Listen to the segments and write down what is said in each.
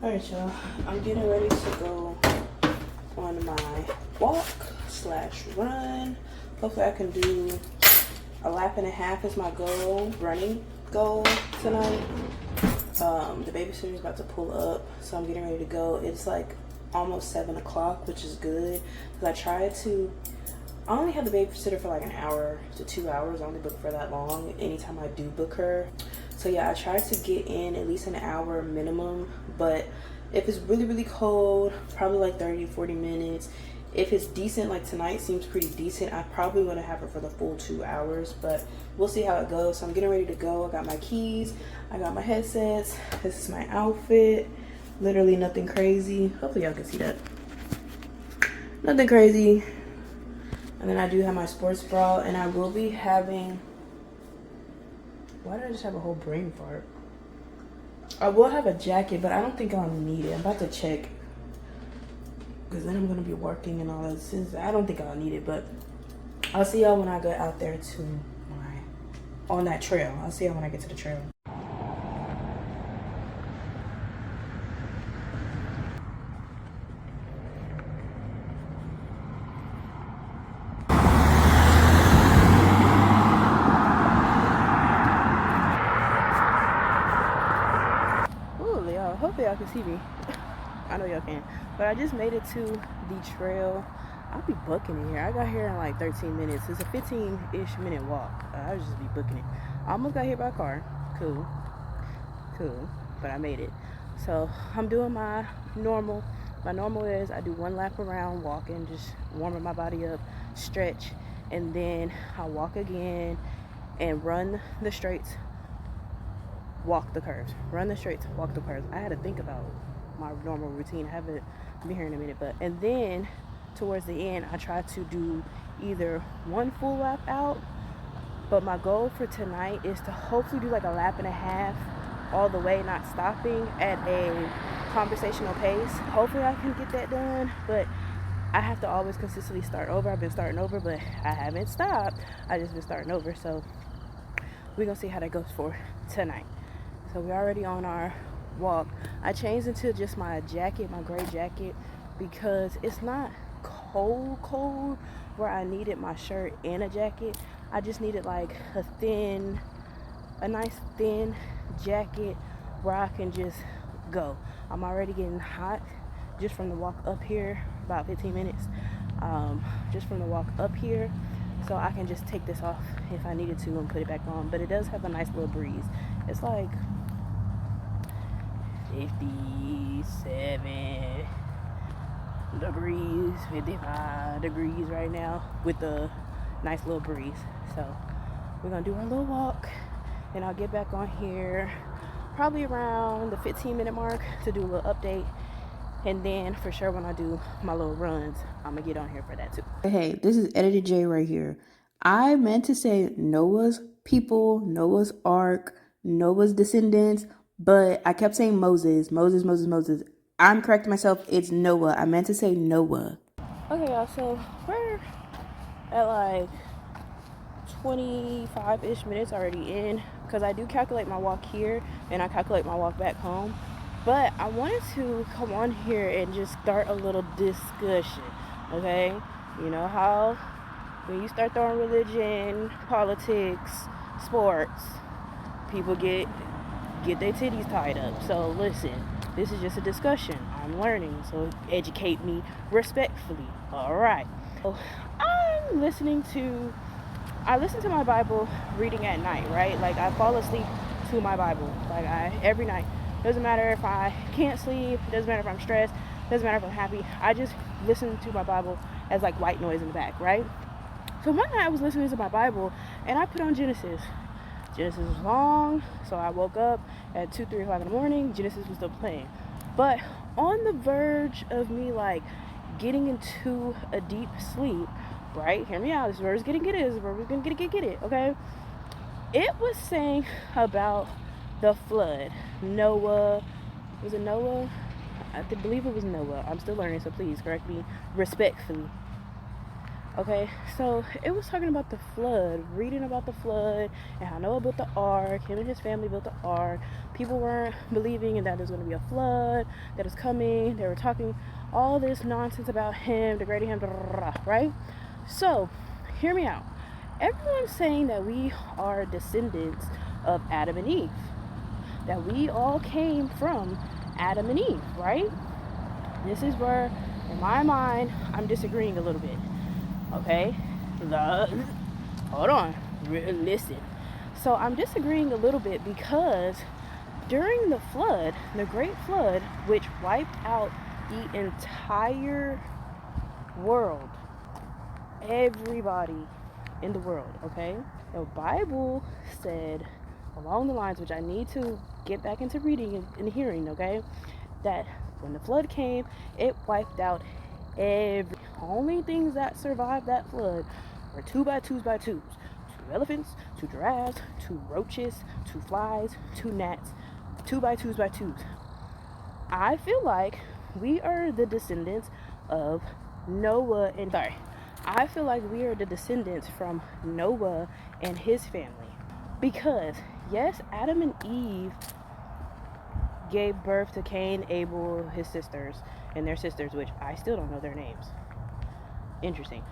Alright, y'all. I'm getting ready to go on my walk / run. Hopefully I can do a lap and a half is my goal, running goal tonight. The babysitter is about to pull up, so I'm getting ready to go. It's like almost 7 o'clock, which is good because I only have the babysitter for like an hour to 2 hours. I only book for that long anytime I do book her. So yeah, I try to get in at least an hour minimum, but if it's really, really cold, probably like 30-40 minutes. If it's decent, like tonight seems pretty decent, I probably want to have her for the full 2 hours, but we'll see how it goes. So I'm getting ready to go. I got my keys, I got my headsets, this is my outfit. Literally nothing crazy. Hopefully y'all can see that. Nothing crazy. And then I do have my sports bra, and I will be having, why did I just have a whole brain fart? I will have a jacket, but I don't think I'll need it. I'm about to check, because then I'm going to be working and all that. Since I don't think I'll need it, but I'll see y'all when I get out there on that trail. I'll see y'all when I get to the trail. Ooh, y'all, hopefully y'all can see me. I know y'all can. But I just made it to the trail. I'll be booking it here. I got here in like 13 minutes. It's a 15-ish minute walk. I'll just be booking it. I almost got hit by a car. Cool. But I made it. So I'm doing my normal. My normal is I do one lap around, walking, just warming my body up, stretch, and then I walk again and run the straights, walk the curves. Run the straights, walk the curves. I had to think about my normal routine. I haven't been here in a minute, and then towards the end I try to do either one full lap out, but my goal for tonight is to hopefully do like a lap and a half all the way, not stopping, at a conversational pace. Hopefully I can get that done, but I have to always consistently start over. I've been starting over, but I haven't stopped. I just been starting over, so we're gonna see how that goes for tonight. So we're already on our walk. I changed into just my jacket, my gray jacket, because it's not cold where I needed my shirt and a jacket. I just needed like a nice thin jacket where I can just go. I'm already getting hot just from the walk up here, about 15 minutes, just from the walk up here. So I can just take this off if I needed to and put it back on. But it does have a nice little breeze. It's like 57 degrees, 55 degrees right now with a nice little breeze. So we're gonna do our little walk, and I'll get back on here probably around the 15-minute mark to do a little update. And then for sure when I do my little runs, I'm gonna get on here for that too. Hey, this is Editor J right here. I meant to say Noah's people, Noah's Ark, Noah's descendants, but I kept saying Moses. I'm correcting myself. It's Noah. I meant to say Noah. Okay, y'all, so we're at like 25-ish minutes already in, because I do calculate my walk here and I calculate my walk back home. But I wanted to come on here and just start a little discussion, okay? You know how when you start throwing religion, politics, sports, people get their titties tied up. So listen, this is just a discussion. I'm learning, so educate me respectfully. All right. So I listen to my Bible reading at night, right? Like I fall asleep to my Bible, like every night. Doesn't matter if I can't sleep, doesn't matter if I'm stressed, doesn't matter if I'm happy. I just listen to my Bible as like white noise in the back, right? So one night I was listening to my Bible and I put on Genesis. Genesis was long, so I woke up at 2-3 o'clock in the morning. Genesis was still playing. But on the verge of me like getting into a deep sleep, right? Hear me out. This is where it's gonna get it. This is where we're gonna get it, okay? It was saying about the flood. Noah, was it Noah? I believe it was Noah. I'm still learning, so please correct me respectfully. Okay, so it was talking about the flood, reading about the flood, and how Noah built the ark, him and his family built the ark. People weren't believing in that there's going to be a flood that is coming. They were talking all this nonsense about him, degrading him, blah, blah, blah, right? So, hear me out. Everyone's saying that we are descendants of Adam and Eve, that we all came from Adam and Eve, right? This is where, in my mind, I'm disagreeing a little bit. Okay, hold on, listen. So I'm disagreeing a little bit because during the flood, the great flood, which wiped out the entire world, everybody in the world, okay, the Bible said along the lines, which I need to get back into reading and hearing, okay, that when the flood came, it wiped out every only things that survived that flood were 2x2s by 2s, 2 elephants, 2 giraffes, 2 roaches, 2 flies, 2 gnats, 2x2s by 2s. I feel like we are the descendants of Noah and I feel like we are the descendants from Noah and his family, because yes, Adam and Eve gave birth to Cain, Abel, his sisters, and their sisters, which I still don't know their names. Interesting.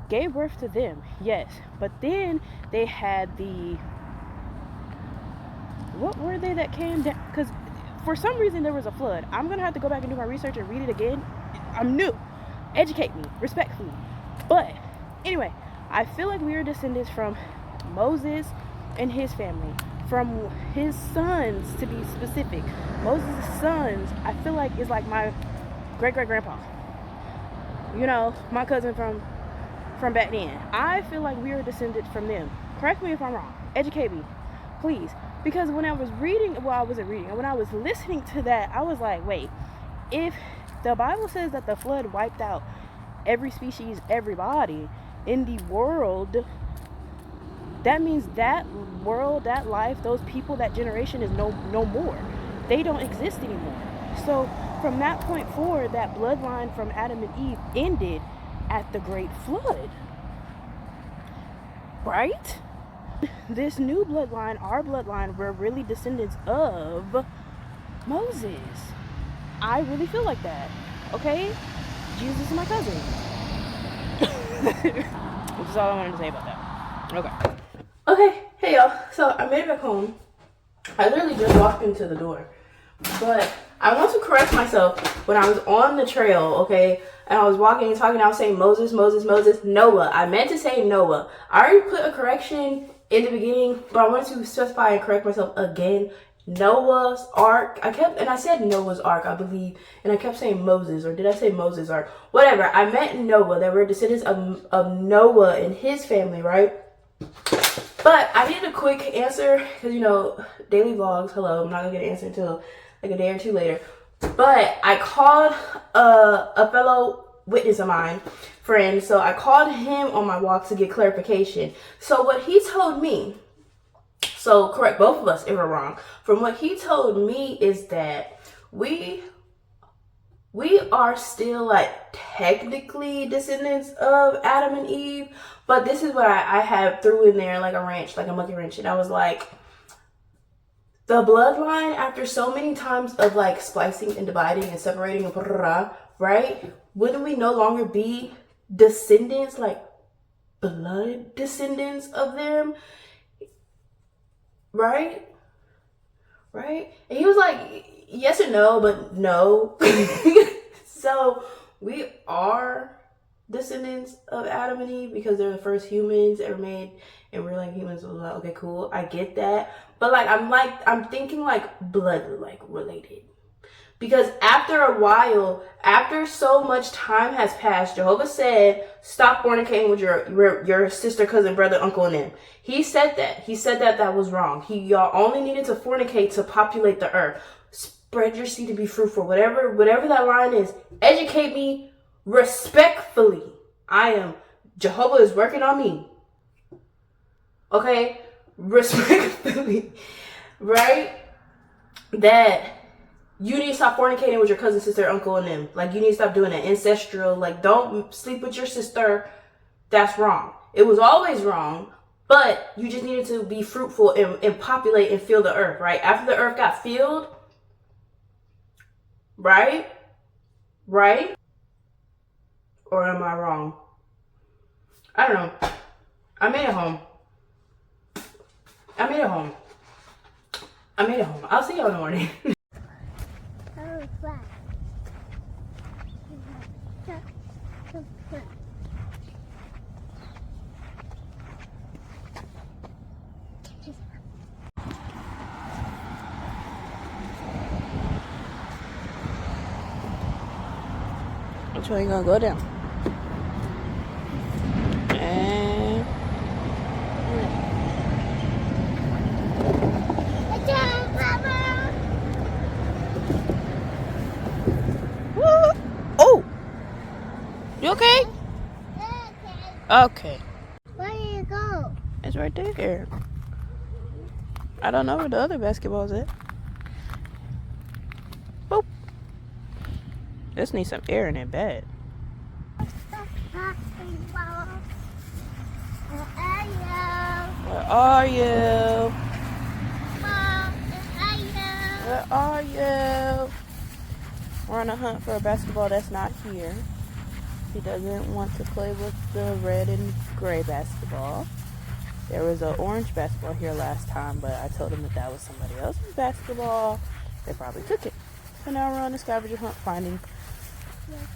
Gave birth to them, yes. But then they had the... What were they that came down? Because for some reason there was a flood. I'm going to have to go back and do my research and read it again. I'm new. Educate me, respectfully. But anyway, I feel like we are descendants from Moses and his family. From his sons, to be specific. Moses' sons, I feel like, is like my great-great-grandpa. You know, my cousin from back then. I feel like we are descended from them. Correct me if I'm wrong. Educate me, please. Because when I was reading, well, I wasn't reading. When I was listening to that, I was like, wait, if the Bible says that the flood wiped out every species, everybody in the world, that means that world, that life, those people, that generation is no more. They don't exist anymore. So from that point forward, that bloodline from Adam and Eve ended at the great flood, right? This new bloodline, our bloodline, we're really descendants of Moses. I really feel like that, okay? Jesus is my cousin. Which is all I wanted to say about that. Okay, hey y'all, so I made it back home. I literally just walked into the door, but I want to correct myself. When I was on the trail, okay, and I was walking and talking, I was saying Moses, Noah. I meant to say Noah. I already put a correction in the beginning, but I wanted to specify and correct myself again. Noah's Ark. I said Noah's Ark, I believe, and I kept saying Moses, or did I say Moses' Ark? Whatever, I meant Noah, that we're descendants of Noah and his family, right? But I needed a quick answer, because, you know, daily vlogs, hello, I'm not going to get an answer until like a day or two later. But I called a fellow witness of mine, friend, so I called him on my walk to get clarification. So what he told me, so correct both of us if we're wrong, from what he told me is that we are still like technically descendants of Adam and Eve, but this is what I have threw in there like a wrench, like a monkey wrench, and I was like, the bloodline, after so many times of like splicing and dividing and separating and right? Wouldn't we no longer be descendants, like blood descendants of them? Right? Right? And he was like, yes or no, but no. So we are descendants of Adam and Eve because they're the first humans ever made, and we're like humans. Like, okay, cool, I get that, but I'm thinking like blood, like related, because after a while, after so much time has passed, Jehovah said, stop fornicating with your sister, cousin, brother, uncle, and them. He said that was wrong. Y'all only needed to fornicate to populate the earth. Spread your seed to be fruitful. Whatever that line is. Educate me respectfully. Jehovah is working on me. Okay? Respectfully. Right? That you need to stop fornicating with your cousin, sister, uncle, and them. Like, you need to stop doing that. Ancestral. Like, don't sleep with your sister that's wrong. It was always wrong, but you just needed to be fruitful and populate and fill the earth, right? After the earth got filled, right? Right? Or am I wrong? I don't know. I made it home. I made it home. I made it home. I'll see y'all in the morning. Which way you gonna go down? And oh, you okay? Okay. Where do you go? It's right there. I don't know where the other basketball's at. Boop. This needs some air in it bad. Where are you? Where are you? We're on a hunt for a basketball that's not here. He doesn't want to play with the red and gray basketball. There was an orange basketball here last time, but I told him that was somebody else's basketball. They probably took it. So now we're on a scavenger hunt finding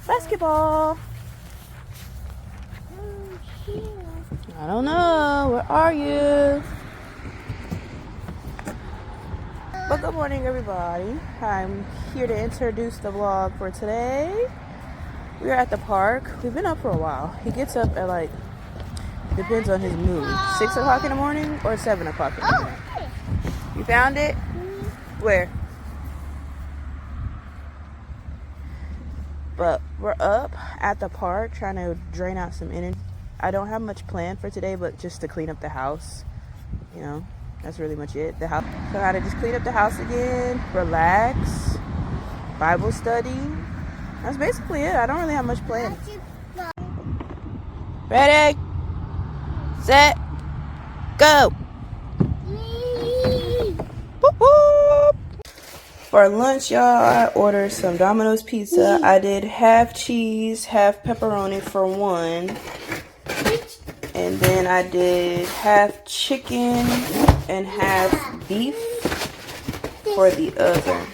basketball. I don't know. Where are you? But good morning, everybody. I'm here to introduce the vlog for today. We're at the park. We've been up for a while. He gets up at depends on his mood. 6 o'clock in the morning or 7 o'clock in the morning. You found it? Where? But we're up at the park trying to drain out some energy. I don't have much planned for today, but just to clean up the house. You know, that's really much it. The house. So how to just clean up the house again, relax, Bible study. That's basically it. I don't really have much planned. Ready, set, go. Boop, boop. For lunch, y'all, I ordered some Domino's pizza. I did half cheese, half pepperoni for one. And then I did half chicken and half beef for the other.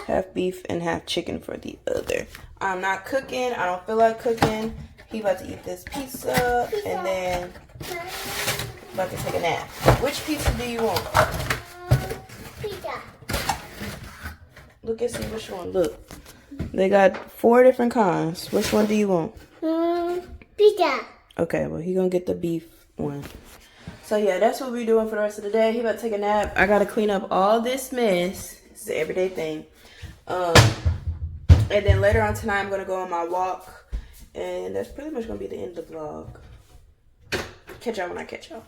Half beef and half chicken for the other. I'm not cooking. I don't feel like cooking. He about to eat this pizza and then about to take a nap. Which pizza do you want? Pizza. Look and see which one. Look. They got 4 different kinds. Which one do you want? Pizza. Okay, well, he gonna get the beef one. So, yeah, that's what we're doing for the rest of the day. He about to take a nap. I gotta clean up all this mess. It's an everyday thing. And then later on tonight, I'm gonna go on my walk. And that's pretty much gonna be the end of the vlog. Catch y'all when I catch y'all.